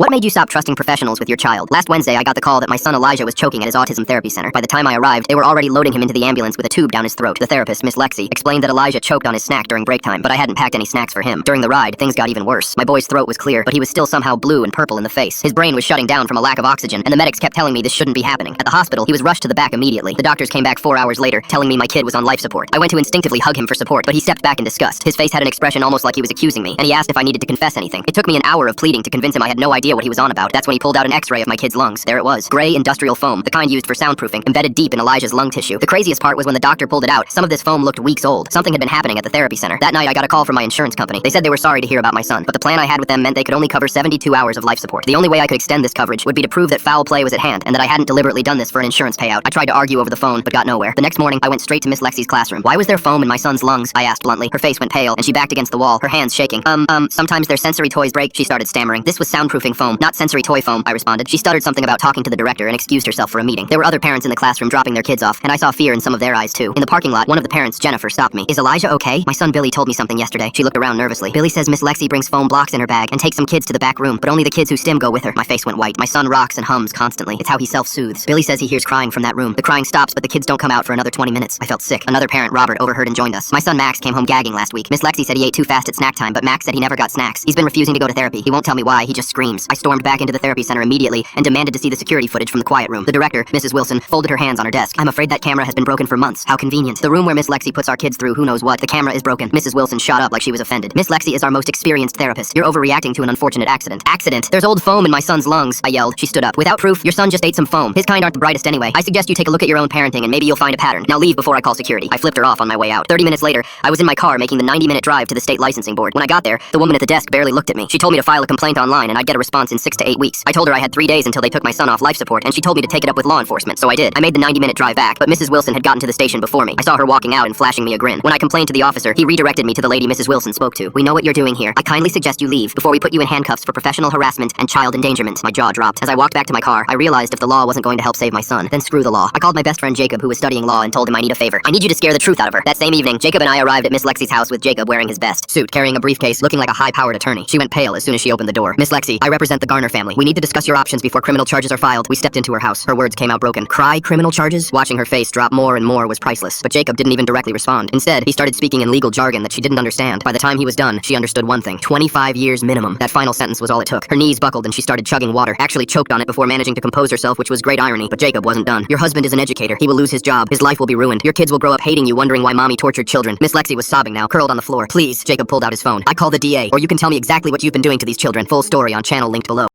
What made you stop trusting professionals with your child? Last Wednesday, I got the call that my son Elijah was choking at his autism therapy center. By the time I arrived, they were already loading him into the ambulance with a tube down his throat. The therapist, Miss Lexi, explained that Elijah choked on his snack during break time, but I hadn't packed any snacks for him. During the ride, things got even worse. My boy's throat was clear, but he was still somehow blue and purple in the face. His brain was shutting down from a lack of oxygen, and the medics kept telling me this shouldn't be happening. At the hospital, he was rushed to the back immediately. The doctors came back 4 hours later, telling me my kid was on life support. I went to instinctively hug him for support, but he stepped back in disgust. His face had an expression almost like he was accusing me, and he asked if I needed to confess anything. It took me an hour of pleading to convince him I had no idea what he was on about. That's when he pulled out an X-ray of my kid's lungs. There it was. Gray industrial foam, the kind used for soundproofing, embedded deep in Elijah's lung tissue. The craziest part was when the doctor pulled it out, some of this foam looked weeks old. Something had been happening at the therapy center. That night, I got a call from my insurance company. They said they were sorry to hear about my son, but the plan I had with them meant they could only cover 72 hours of life support. The only way I could extend this coverage would be to prove that foul play was at hand, and that I hadn't deliberately done this for an insurance payout. I tried to argue over the phone, but got nowhere. The next morning, I went straight to Miss Lexi's classroom. Why was there foam in my son's lungs? I asked bluntly. Her face went pale, and she backed against the wall, her hands shaking. Sometimes their sensory toys break, she started stammering. This was soundproofing foam, not sensory toy foam, I responded. She stuttered something about talking to the director and excused herself for a meeting. There were other parents in the classroom dropping their kids off, and I saw fear in some of their eyes too. In the parking lot, one of the parents, Jennifer, stopped me. Is Elijah okay? My son Billy told me something yesterday. She looked around nervously. Billy says Miss Lexi brings foam blocks in her bag and takes some kids to the back room, but only the kids who stim go with her. My face went white. My son rocks and hums constantly. It's how he self-soothes. Billy says he hears crying from that room. The crying stops, but the kids don't come out for another 20 minutes. I felt sick. Another parent, Robert, overheard and joined us. My son Max came home gagging last week. Miss Lexi said he ate too fast at snack time, but Max said he never got snacks. He's been refusing to go to therapy. He won't tell me why. He just screams. I stormed back into the therapy center immediately and demanded to see the security footage from the quiet room. The director, Mrs. Wilson, folded her hands on her desk. I'm afraid that camera has been broken for months. How convenient. The room where Miss Lexi puts our kids through who knows what. The camera is broken. Mrs. Wilson shot up like she was offended. Miss Lexi is our most experienced therapist. You're overreacting to an unfortunate accident. Accident? There's old foam in my son's lungs, I yelled. She stood up. Without proof, your son just ate some foam. His kind aren't the brightest anyway. I suggest you take a look at your own parenting and maybe you'll find a pattern. Now leave before I call security. I flipped her off on my way out. 30 minutes later, I was in my car making the 90-minute drive to the state licensing board. When I got there, the woman at the desk barely looked at me. She told me to file a complaint online and I'd get a response in 6 to 8 weeks. I told her I had 3 days until they took my son off life support, and she told me to take it up with law enforcement, so I did. I made the 90-minute drive back, but Mrs. Wilson had gotten to the station before me. I saw her walking out and flashing me a grin. When I complained to the officer, he redirected me to the lady Mrs. Wilson spoke to. We know what you're doing here. I kindly suggest you leave before we put you in handcuffs for professional harassment and child endangerment. My jaw dropped. As I walked back to my car, I realized if the law wasn't going to help save my son, then screw the law. I called my best friend Jacob, who was studying law, and told him I need a favor. I need you to scare the truth out of her. That same evening, Jacob and I arrived at Miss Lexi's house with Jacob wearing his best suit, carrying a briefcase, looking like a high-powered attorney. She went pale as soon as she opened the door. Miss Lexi, I represent the Garner family. We need to discuss your options before criminal charges are filed. We stepped into her house. Her words came out broken. Cry criminal charges? Watching her face drop more and more was priceless. But Jacob didn't even directly respond. Instead, he started speaking in legal jargon that she didn't understand. By the time he was done, she understood one thing. 25 years minimum. That final sentence was all it took. Her knees buckled and she started chugging water. Actually choked on it before managing to compose herself, which was great irony. But Jacob wasn't done. Your husband is an educator. He will lose his job. His life will be ruined. Your kids will grow up hating you, wondering why mommy tortured children. Miss Lexi was sobbing now, curled on the floor. Please, Jacob pulled out his phone. I call the DA, or you can tell me exactly what you've been doing to these children. Full story on channel linked below.